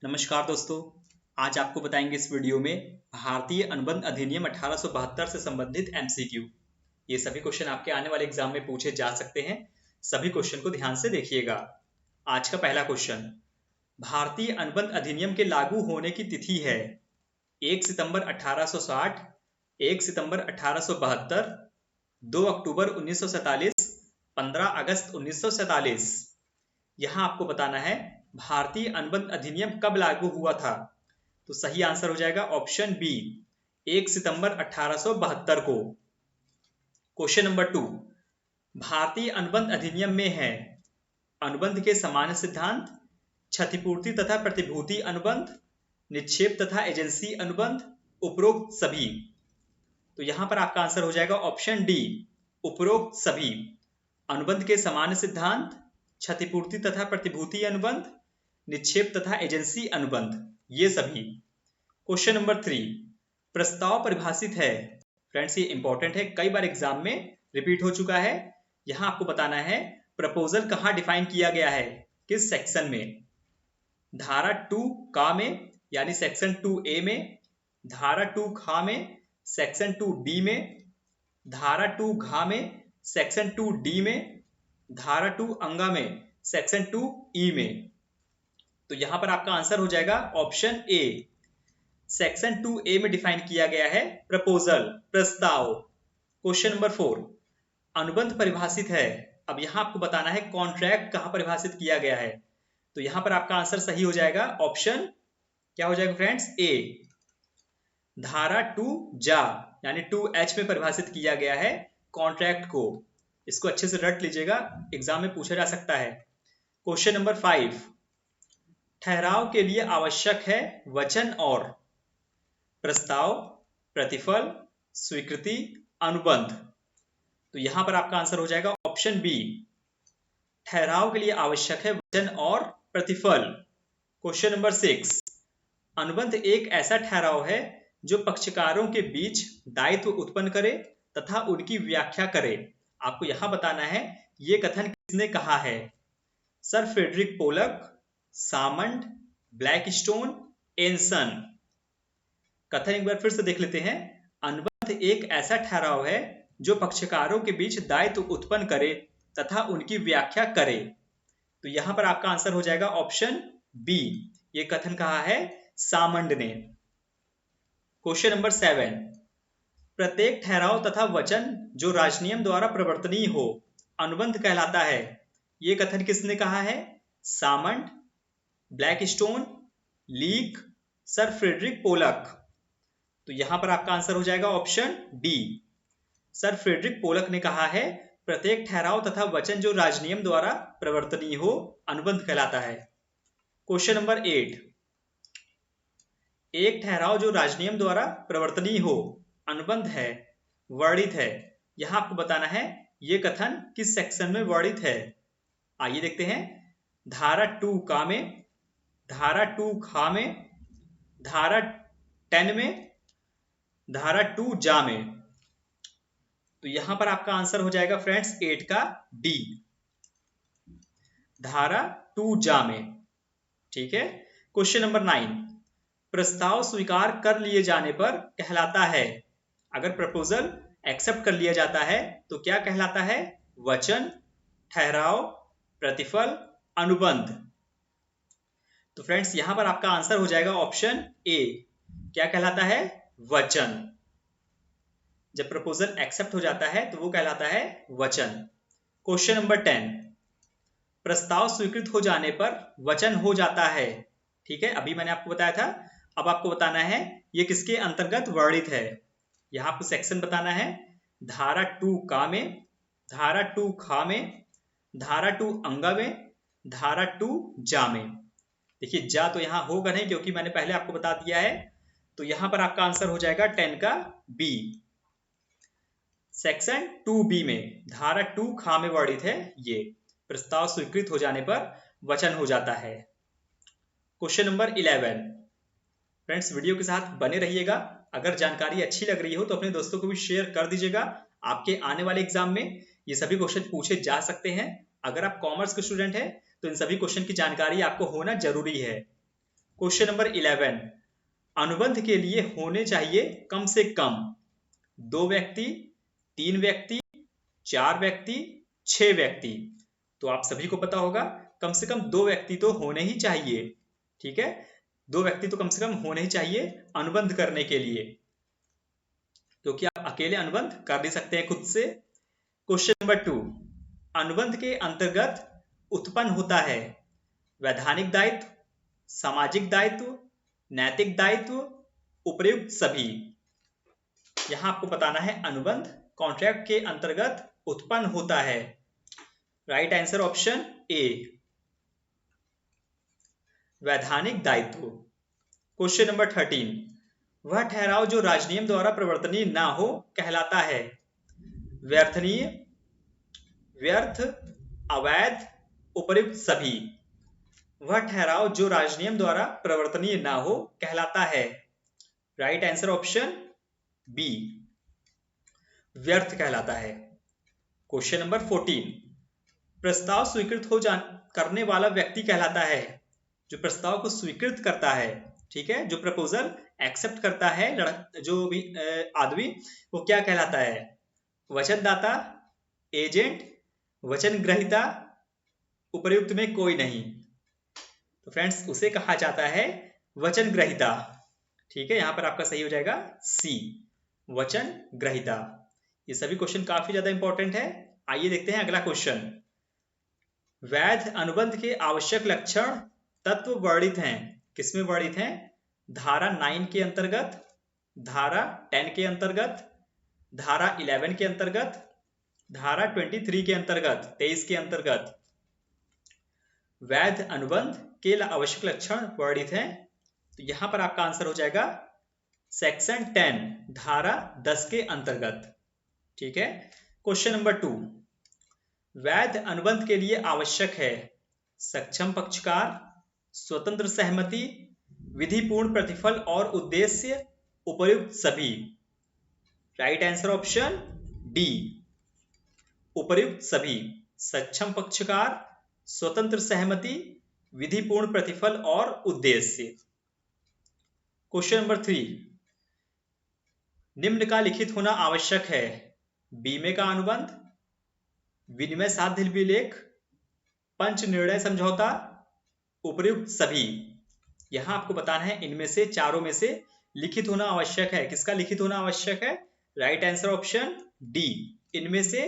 नमस्कार दोस्तों। आज आपको बताएंगे इस वीडियो में भारतीय अनुबंध अधिनियम 1872 से संबंधित एमसीक्यू। ये सभी क्वेश्चन आपके आने वाले एग्जाम में पूछे जा सकते हैं। सभी क्वेश्चन को ध्यान से देखिएगा। आज का पहला क्वेश्चन, भारतीय अनुबंध अधिनियम के लागू होने की तिथि है 1 सितंबर 1860, 1 सितंबर 1872, 2 अक्टूबर 1947, 15 अगस्त 1947। यहाँ आपको बताना है भारतीय अनुबंध अधिनियम कब लागू हुआ था। तो सही आंसर हो जाएगा ऑप्शन बी, 1 सितंबर 1872 को। क्वेश्चन नंबर 2, भारतीय अनुबंध अधिनियम में है अनुबंध के सामान्य सिद्धांत, क्षतिपूर्ति तथा प्रतिभूति अनुबंध, निक्षेप तथा एजेंसी अनुबंध, उपरोक्त सभी। तो यहां पर आपका आंसर हो जाएगा ऑप्शन डी, उपरोक्त सभी। अनुबंध के सामान्य सिद्धांत, क्षतिपूर्ति तथा प्रतिभूति अनुबंध, निक्षेप तथा एजेंसी अनुबंध, ये सभी। क्वेश्चन नंबर 3, प्रस्ताव परिभाषित है। फ्रेंड्स ये इंपॉर्टेंट है, कई बार एग्जाम में रिपीट हो चुका है। यहां आपको बताना है प्रपोजल कहां डिफाइन किया गया है, किस सेक्शन में। धारा 2 का में यानी सेक्शन 2A में, धारा 2 खा में सेक्शन 2B में, धारा 2 घा में सेक्शन 2D में, धारा 2 अंगा में सेक्शन 2E में। तो यहां पर आपका आंसर हो जाएगा ऑप्शन ए, सेक्शन 2A में डिफाइन किया गया है प्रपोजल, प्रस्ताव। क्वेश्चन नंबर 4, अनुबंध परिभाषित है। अब यहां आपको बताना है कॉन्ट्रैक्ट कहां परिभाषित किया गया है। तो यहां पर आपका आंसर सही हो जाएगा ऑप्शन क्या हो जाएगा फ्रेंड्स, ए। धारा 2 जा यानी 2H में परिभाषित किया गया है कॉन्ट्रैक्ट को। इसको अच्छे से रट लीजिएगा, एग्जाम में पूछा जा सकता है। क्वेश्चन नंबर 5, ठहराव के लिए आवश्यक है वचन और प्रस्ताव, प्रतिफल, स्वीकृति, अनुबंध। तो यहां पर आपका आंसर हो जाएगा ऑप्शन बी, ठहराव के लिए आवश्यक है वचन और प्रतिफल। क्वेश्चन नंबर 6, अनुबंध एक ऐसा ठहराव है जो पक्षकारों के बीच दायित्व उत्पन्न करे तथा उनकी व्याख्या करे। आपको यहां बताना है ये कथन किसने कहा है। Sir Frederick Pollock, Salmond, Blackstone, Anson. कथन एक बार फिर से देख लेते हैं। अनुबंध एक ऐसा ठहराव है जो पक्षकारों के बीच दायित्व उत्पन्न करे तथा उनकी व्याख्या करे। तो यहां पर आपका आंसर हो जाएगा ऑप्शन बी, ये कथन कहा है सामंड ने। क्वेश्चन नंबर 7, प्रत्येक ठहराव तथा वचन जो राजनियम द्वारा प्रवर्तनीय हो अनुबंध कहलाता है। ये कथन किसने कहा है, Salmond, Blackstone, Leake, sir Frederick Pollock. तो यहां पर आपका आंसर हो जाएगा option D, sir Frederick Pollock ने कहा है प्रत्येक ठहराव तथा वचन जो राजनियम द्वारा प्रवर्तनीय हो अनुबंध कहलाता है। क्वेश्चन नंबर 8, एक ठहराव जो राजनियम द्वारा प्रवर्तनीय हो अनुबंध है, वर्णित है। यहां आपको बताना है ये कथन किस सेक्शन में वर्णित है। आइए देखते हैं। धारा 2 का में, धारा 2 खा में, धारा 10 में, धारा 2 जा में। तो यहां पर आपका आंसर हो जाएगा फ्रेंड्स 8 का डी, धारा 2 जा में। ठीक है। क्वेश्चन नंबर 9, प्रस्ताव स्वीकार कर लिए जाने पर कहलाता है। अगर प्रपोजल एक्सेप्ट कर लिया जाता है तो क्या कहलाता है, वचन, ठहराव, प्रतिफल, अनुबंध। तो फ्रेंड्स यहां पर आपका आंसर हो जाएगा ऑप्शन ए, क्या कहलाता है, वचन। जब प्रपोजल एक्सेप्ट हो जाता है तो वो कहलाता है वचन। क्वेश्चन नंबर 10, प्रस्ताव स्वीकृत हो जाने पर वचन हो जाता है। ठीक है, अभी मैंने आपको बताया था। अब आपको बताना है ये किसके अंतर्गत वर्णित है। यहां आपको सेक्शन बताना है। धारा 2 का में, धारा 2 खा में, धारा 2 अंगा में, धारा 2 जा में। देखिए जा तो यहां होगा नहीं क्योंकि मैंने पहले आपको बता दिया है। तो यहां पर आपका आंसर हो जाएगा 10 का बी, सेक्शन 2B में धारा 2 खा में वर्णित है ये। प्रस्ताव स्वीकृत हो जाने पर वचन हो जाता है। क्वेश्चन नंबर 11, फ्रेंड्स वीडियो के साथ बने रहिएगा। अगर जानकारी अच्छी लग रही हो तो अपने दोस्तों को भी शेयर कर दीजिएगा। आपके आने वाले एग्जाम में ये सभी क्वेश्चन पूछे जा सकते हैं। अगर आप कॉमर्स के स्टूडेंट हैं तो इन सभी क्वेश्चन की जानकारी आपको होना जरूरी है। क्वेश्चन नंबर 11, अनुबंध के लिए होने चाहिए कम से कम 2 व्यक्ति, 3 व्यक्ति, 4 व्यक्ति, 6 व्यक्ति। तो आप सभी को पता होगा कम से कम 2 व्यक्ति तो होने ही चाहिए, ठीक है। 2 व्यक्ति तो कम से कम होने ही चाहिए अनुबंध करने के लिए, क्योंकि आप अकेले अनुबंध कर नहीं सकते हैं खुद से। क्वेश्चन नंबर 2, अनुबंध के अंतर्गत उत्पन्न होता है वैधानिक दायित्व, सामाजिक दायित्व, नैतिक दायित्व, उपयुक्त सभी। यहां आपको बताना है अनुबंध कॉन्ट्रैक्ट के अंतर्गत उत्पन्न होता है। राइट आंसर ऑप्शन ए, वैधानिक दायित्व। क्वेश्चन नंबर 13, वह ठहराव जो राजनियम द्वारा प्रवर्तनीय ना हो कहलाता है व्यर्थनीय, व्यर्थ, अवैध, उपयुक्त सभी। वह ठहराव जो राजनियम द्वारा प्रवर्तनीय ना हो कहलाता है। राइट आंसर ऑप्शन बी, व्यर्थ कहलाता है। क्वेश्चन नंबर 14, प्रस्ताव स्वीकृत हो करने वाला व्यक्ति कहलाता है जो प्रस्ताव को स्वीकृत करता है, ठीक है, जो प्रपोजल एक्सेप्ट करता है जो भी आदमी, वो क्या कहलाता है? वचनदाता, एजेंट, वचन ग्रहीता, उपर्युक्त में कोई नहीं। तो फ्रेंड्स उसे कहा जाता है वचन ग्रहीता, ठीक है। यहां पर आपका सही हो जाएगा सी, वचन ग्रहीता। ये सभी क्वेश्चन काफी ज्यादा इंपॉर्टेंट है। आइए देखते हैं अगला क्वेश्चन। वैध अनुबंध के आवश्यक लक्षण तत्व वर्णित हैं। किसमें वर्णित हैं? धारा 9 के अंतर्गत, धारा 10 के अंतर्गत, धारा 11 के अंतर्गत, धारा 23 के अंतर्गत, 23 के अंतर्गत। वैध अनुबंध के आवश्यक लक्षण वर्णित हैं। तो यहां पर आपका आंसर हो जाएगा सेक्शन 10, धारा 10 के अंतर्गत, ठीक है। क्वेश्चन नंबर 2, वैध अनुबंध के लिए आवश्यक है सक्षम पक्षकार, स्वतंत्र सहमति, विधिपूर्ण प्रतिफल और उद्देश्य, उपर्युक्त सभी। राइट आंसर ऑप्शन डी, उपर्युक्त सभी। सक्षम पक्षकार, स्वतंत्र सहमति, विधिपूर्ण प्रतिफल और उद्देश्य। क्वेश्चन नंबर 3, निम्न का लिखित होना आवश्यक है बीमे का अनुबंध, विनिमय साध्य विलेख, पंच निर्णय समझौता, उपर्युक्त सभी। यहां आपको बताना है इनमें से चारों में से लिखित होना आवश्यक है। किसका लिखित होना आवश्यक है? राइट आंसर ऑप्शन डी, इनमें से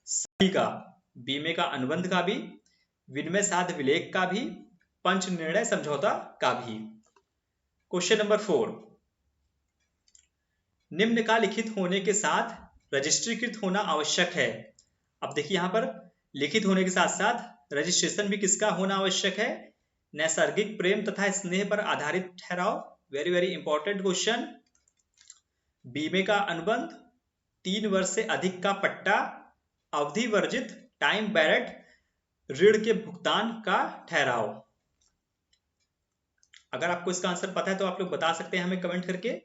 सभी का, बीमे का अनुबंध का भी, विनिमय साध्य विलेख का भी, पंच निर्णय समझौता का भी। क्वेश्चन नंबर 4, निम्न का लिखित होने के साथ रजिस्ट्रीकृत होना आवश्यक है। अब देखिए यहां पर लिखित होने के साथ साथ रजिस्ट्रेशन भी किसका होना आवश्यक है? नैसर्गिक प्रेम तथा स्नेह पर आधारित ठहराव। Very very important question. बीमे का अनुबंध, 3 वर्ष से अधिक का पट्टा, अवधि वर्जित टाइम बैरेट ऋण के भुगतान का ठहराव। अगर आपको इसका आंसर पता है तो आप लोग बता सकते हैं हमें कमेंट करके।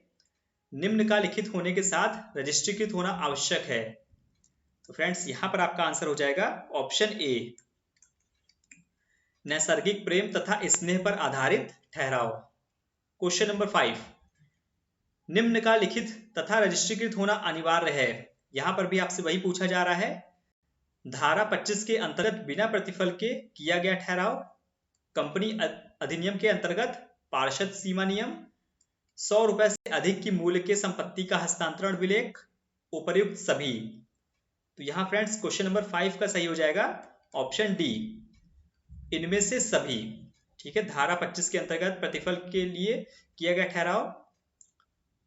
निम्न का लिखित होने के साथ रजिस्ट्रीकृत होना आवश्यक है। तो फ्रेंड्स यहां पर आपका आंसर हो जाएगा ऑप्शन ए, नैसर्गिक प्रेम तथा स्नेह पर आधारित ठहराव। क्वेश्चन नंबर 5, निम्न का लिखित तथा रजिस्ट्रीकृत होना अनिवार्य है। यहां पर भी आपसे वही पूछा जा रहा है। धारा 25 के अंतर्गत बिना प्रतिफल के किया गया ठहराव, कंपनी अधिनियम के अंतर्गत पार्षद सीमा नियम, 100 रुपए से अधिक की मूल्य के संपत्ति का हस्तांतरण विलेख, उपर्युक्त सभी। तो यहां फ्रेंड्स क्वेश्चन नंबर 5 का सही हो जाएगा ऑप्शन डी, इनमें से सभी, ठीक है। धारा 25 के अंतर्गत प्रतिफल के लिए किया गया ठहराव,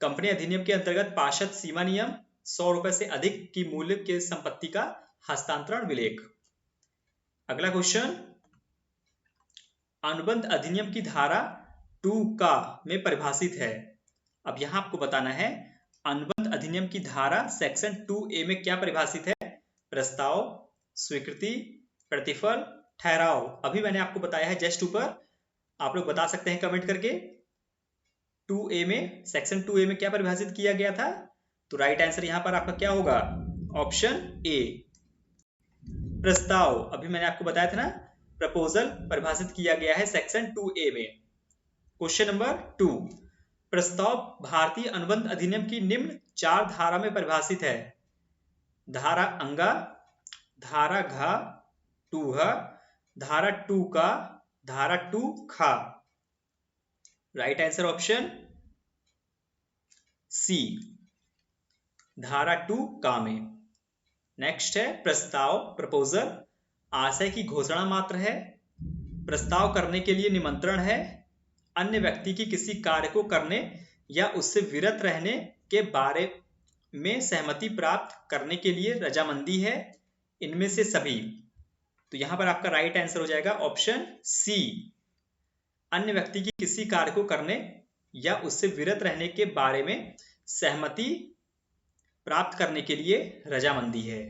कंपनी अधिनियम के अंतर्गत पार्षद सीमा नियम, 100 रुपए से अधिक की मूल्य के संपत्ति का हस्तांतरण विलेख। अगला क्वेश्चन, अनुबंध अधिनियम की धारा 2 का में परिभाषित है। अब यहां आपको बताना है अनुबंध अधिनियम की धारा सेक्शन 2A में क्या परिभाषित है? प्रस्ताव, स्वीकृति, प्रतिफल, ठहराव। अभी मैंने आपको बताया है जस्ट ऊपर, आप लोग बता सकते हैं कमेंट करके 2A में, सेक्शन 2A में क्या परिभाषित किया गया था? तो राइट आंसर यहां पर आपका क्या होगा? ऑप्शन ए, प्रस्ताव। अभी मैंने आपको बताया था ना, प्रपोजल परिभाषित किया गया है सेक्शन 2A में। क्वेश्चन नंबर 2, प्रस्ताव भारतीय अनुबंध अधिनियम की निम्न 4 धारा में परिभाषित है। धारा अंगा, धारा घ, 2 धारा 2 का, धारा 2 खा। राइट आंसर ऑप्शन सी, धारा 2 का में। नेक्स्ट है प्रस्ताव, प्रपोजल आशय की घोषणा मात्र है, प्रस्ताव करने के लिए निमंत्रण है, अन्य व्यक्ति की किसी कार्य को करने या उससे विरत रहने के बारे में सहमति प्राप्त करने के लिए रजामंदी है, इनमें से सभी। तो यहां पर आपका राइट आंसर हो जाएगा ऑप्शन सी, अन्य व्यक्ति की किसी कार्य को करने या उससे विरत रहने के बारे में सहमति प्राप्त करने के लिए रजामंदी है।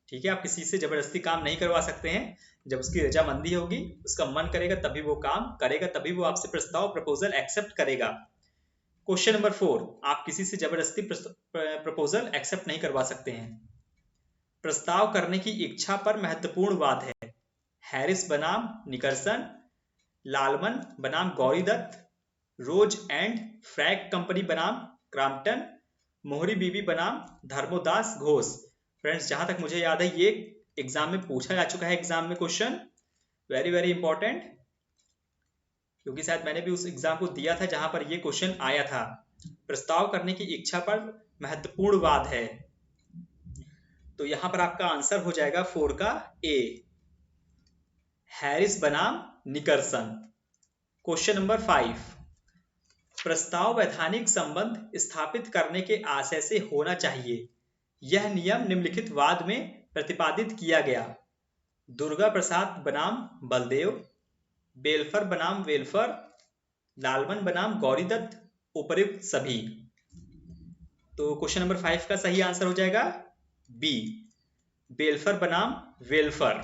ठीक है, आप किसी से जबरदस्ती काम नहीं करवा सकते हैं, जब उसकी रजामंदी होगी, उसका मन करेगा तभी वो काम करेगा, तभी वो आपसे प्रस्ताव, प्रपोजल एक्सेप्ट करेगा। क्वेश्चन नंबर 4, आप किसी से जबरदस्ती प्रपोजल एक्सेप्ट नहीं करवा सकते हैं। प्रस्ताव करने की इच्छा पर महत्वपूर्ण वाद है। हैरिस बनाम निकर्सन, लालमन बनाम गौरीदत्त, रोज एंड फ्रैग कंपनी बनाम क्रॉम्पटन, मोहरी बीबी बनाम धर्मोदास घोष। फ्रेंड्स, जहां तक मुझे याद है ये एग्जाम में पूछा जा चुका है, एग्जाम में क्वेश्चन वेरी वेरी इंपॉर्टेंट, क्योंकि शायद मैंने भी उस एग्जाम को दिया था जहां पर ये क्वेश्चन आया था। प्रस्ताव करने की इच्छा पर महत्वपूर्ण वाद है, तो यहां पर आपका आंसर हो जाएगा 4 का ए, हैरिस बनाम निकर्सन। क्वेश्चन नंबर 5, प्रस्ताव वैधानिक संबंध स्थापित करने के आशय से होना चाहिए, यह नियम निम्नलिखित वाद में प्रतिपादित किया गया। दुर्गा प्रसाद बनाम बलदेव, बेलफर बनाम वेलफर, लालमन बनाम गौरीदत्त, उपयुक्त सभी। तो क्वेश्चन नंबर 5 का सही आंसर हो जाएगा बी, बेलफर बनाम वेलफर।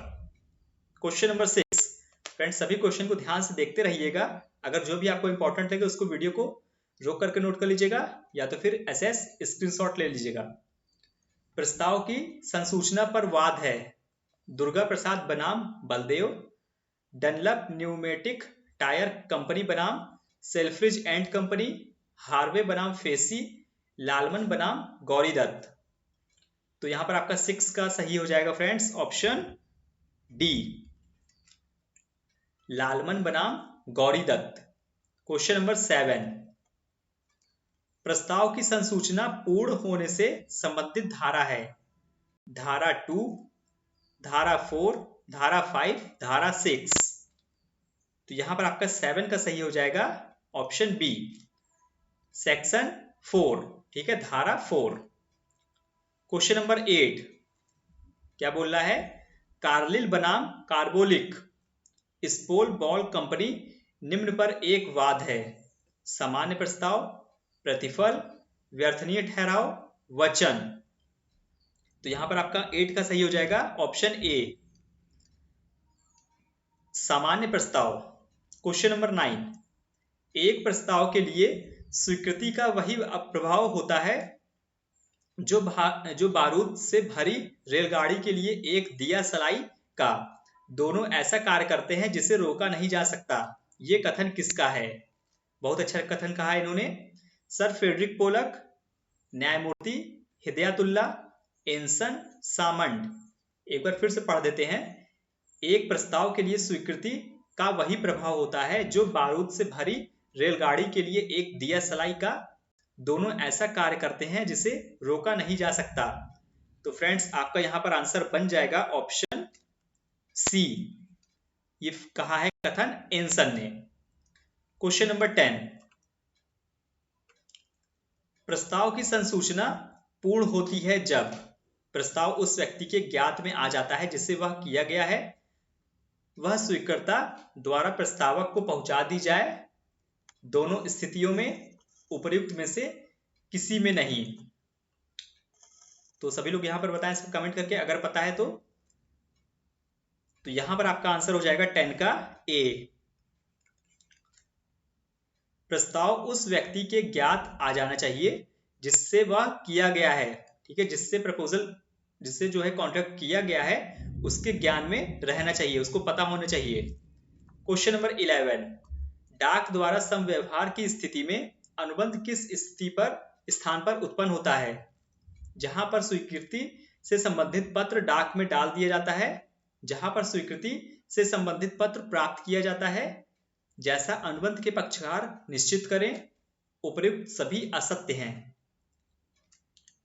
क्वेश्चन नंबर 6, फ्रेंड्स सभी क्वेश्चन को ध्यान से देखते रहिएगा, अगर जो भी आपको इंपॉर्टेंट लगे उसको वीडियो को रोक करके नोट कर लीजिएगा या तो फिर एसएस स्क्रीनशॉट ले लीजिएगा। प्रस्ताव की संसूचना पर वाद है। दुर्गा प्रसाद बनाम Baldev, Dunlop pneumatic tyre company बनाम सेल्फ्रिज एंड कंपनी, हार्वे बनाम फेसी, लालमन बनाम गौरीदत्त। तो यहां पर आपका 6 का सही हो जाएगा फ्रेंड्स ऑप्शन डी, लालमन बनाम गौरीदत्त। क्वेश्चन नंबर 7, प्रस्ताव की संसूचना पूर्ण होने से संबंधित धारा है। धारा 2, धारा 4, धारा 5, धारा 6। तो यहां पर आपका 7 का सही हो जाएगा ऑप्शन बी, सेक्शन 4। ठीक है, धारा 4। क्वेश्चन नंबर 8, क्या बोल रहा है, कार्लिल बनाम कार्बोलिक स्पोल बॉल कंपनी निम्न पर एक वाद है। सामान्य प्रस्ताव, प्रतिफल, व्यर्थनीय ठहराव, वचन। तो यहां पर आपका 8 का सही हो जाएगा ऑप्शन ए, सामान्य प्रस्ताव। क्वेश्चन नंबर 9, एक प्रस्ताव के लिए स्वीकृति का वही प्रभाव होता है जो बारूद से भरी रेलगाड़ी के लिए एक दिया सलाई का। दोनों ऐसा कार्य करते हैं जिसे रोका नहीं जा सकता। ये कथन किसका है? बहुत अच्छा कथन कहा है इन्होंने, सर फ्रेडरिक पोलक, न्यायमूर्ति हिदायतुल्ला, एंसन सामंड। एक बार फिर से पढ़ देते हैं। एक प्रस्ताव के लिए स्वीकृति का वही प्रभाव होता है जो बारूद से भरी रेलगाड़ी के लिए एक दिया सलाई का। दोनों ऐसा कार्य करते हैं जिसे रोका नहीं जा सकता। तो फ्रेंड्स आपका यहां पर आंसर बन जाएगा ऑप्शन सी, ये कहा है कथन एंसन ने। क्वेश्चन नंबर 10, प्रस्ताव की संसूचना पूर्ण होती है जब प्रस्ताव उस व्यक्ति के ज्ञात में आ जाता है जिससे वह किया गया है, वह स्वीकर्ता द्वारा प्रस्तावक को पहुंचा दी जाए, दोनों स्थितियों में उपर्युक्त में से किसी में नहीं। तो सभी लोग यहां पर बताएं सब कमेंट करके अगर पता है तो यहां पर आपका आंसर हो जाएगा 10 का ए, प्रस्ताव उस व्यक्ति के ज्ञात आ जाना चाहिए जिससे वह किया गया है। ठीक है, जिससे प्रपोजल, जिससे जो है कॉन्ट्रैक्ट किया गया है उसके ज्ञान में रहना चाहिए, उसको पता होना चाहिए। क्वेश्चन नंबर 11, डाक द्वारा समव्यवहार की स्थिति में अनुबंध किस स्थान पर उत्पन्न होता है? जहां पर स्वीकृति से संबंधित पत्र डाक में डाल दिया जाता है, जहां पर स्वीकृति से संबंधित पत्र प्राप्त किया जाता है, जैसा अनुबंध के पक्षकार निश्चित करें, उपयुक्त सभी असत्य हैं।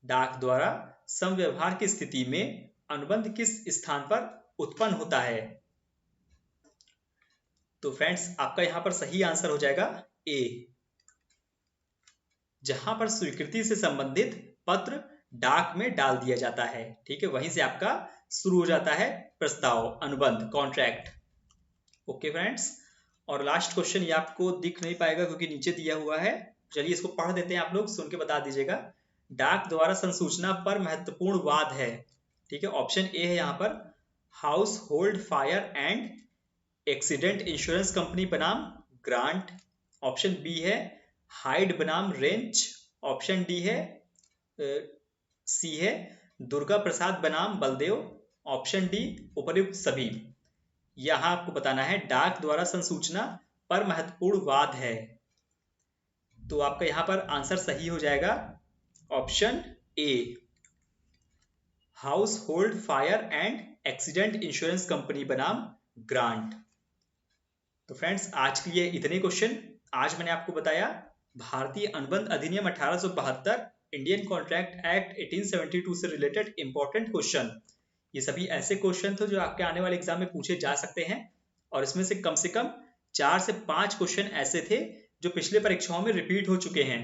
डाक द्वारा समव्यवहार की स्थिति में अनुबंध किस स्थान पर उत्पन्न होता है? तो फ्रेंड्स आपका यहां पर सही आंसर हो जाएगा ए, जहां पर स्वीकृति से संबंधित पत्र डाक में डाल दिया जाता है। ठीक है, वहीं से आपका शुरू हो जाता है प्रस्ताव, अनुबंध, कॉन्ट्रैक्ट। ओके फ्रेंड्स, और लास्ट क्वेश्चन ये आपको दिख नहीं पाएगा क्योंकि नीचे दिया हुआ है, चलिए इसको पढ़ देते हैं, आप लोग सुन के बता दीजिएगा। डाक द्वारा संसूचना पर महत्वपूर्ण वाद है। ठीक है, ऑप्शन ए है यहाँ पर house hold fire and accident insurance company बनाम ग्रांट। ऑप्शन बी है हाइड बनाम रेंच। ऑप्शन डी है सी है दुर्गा प्रसाद बनाम बलदेव। ऑप्शन डी उपयुक्त सभी। यहां आपको बताना है डाक द्वारा संसूचना पर महत्वपूर्ण वाद है, तो आपका यहां पर आंसर सही हो जाएगा option A, house hold fire and accident insurance company बनाम ग्रांट। तो फ्रेंड्स आज के लिए इतने क्वेश्चन। आज मैंने आपको बताया भारतीय अनुबंध अधिनियम 1872, इंडियन कॉन्ट्रैक्ट एक्ट 1872 से रिलेटेड इंपॉर्टेंट क्वेश्चन। ये सभी ऐसे क्वेश्चन थे जो आपके आने वाले एग्जाम में पूछे जा सकते हैं, और इसमें से कम 4 से 5 क्वेश्चन ऐसे थे जो पिछले परीक्षाओं में रिपीट हो चुके हैं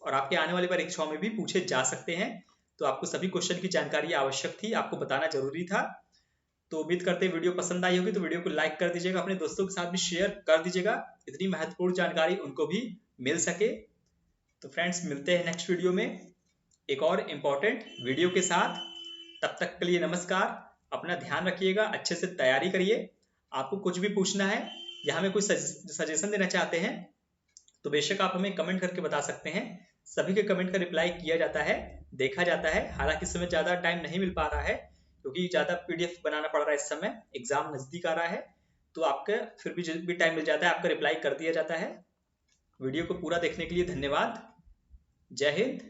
और आपके आने वाली परीक्षाओं में भी पूछे जा सकते हैं। तो आपको सभी क्वेश्चन की जानकारी आवश्यक थी, आपको बताना जरूरी था। तो उम्मीद करते हैं वीडियो पसंद आई होगी, तो वीडियो को लाइक कर दीजिएगा, अपने दोस्तों के साथ भी शेयर कर दीजिएगा, इतनी महत्वपूर्ण जानकारी उनको भी मिल सके। तो फ्रेंड्स मिलते हैं नेक्स्ट वीडियो में एक और इम्पोर्टेंट वीडियो के साथ। तब तक के लिए नमस्कार, अपना ध्यान रखिएगा, अच्छे से तैयारी करिए। आपको कुछ भी पूछना है या हमें कुछ सजेशन देना चाहते हैं तो बेशक आप हमें कमेंट करके बता सकते हैं। सभी के कमेंट का रिप्लाई किया जाता है, देखा जाता है। हालांकि इस समय ज़्यादा टाइम नहीं मिल पा रहा है क्योंकि ज़्यादा PDF बनाना पड़ रहा है, इस समय एग्जाम नज़दीक आ रहा है, तो आपका फिर भी जब भी टाइम मिल जाता है आपका रिप्लाई कर दिया जाता है। वीडियो को पूरा देखने के लिए धन्यवाद। जय हिंद,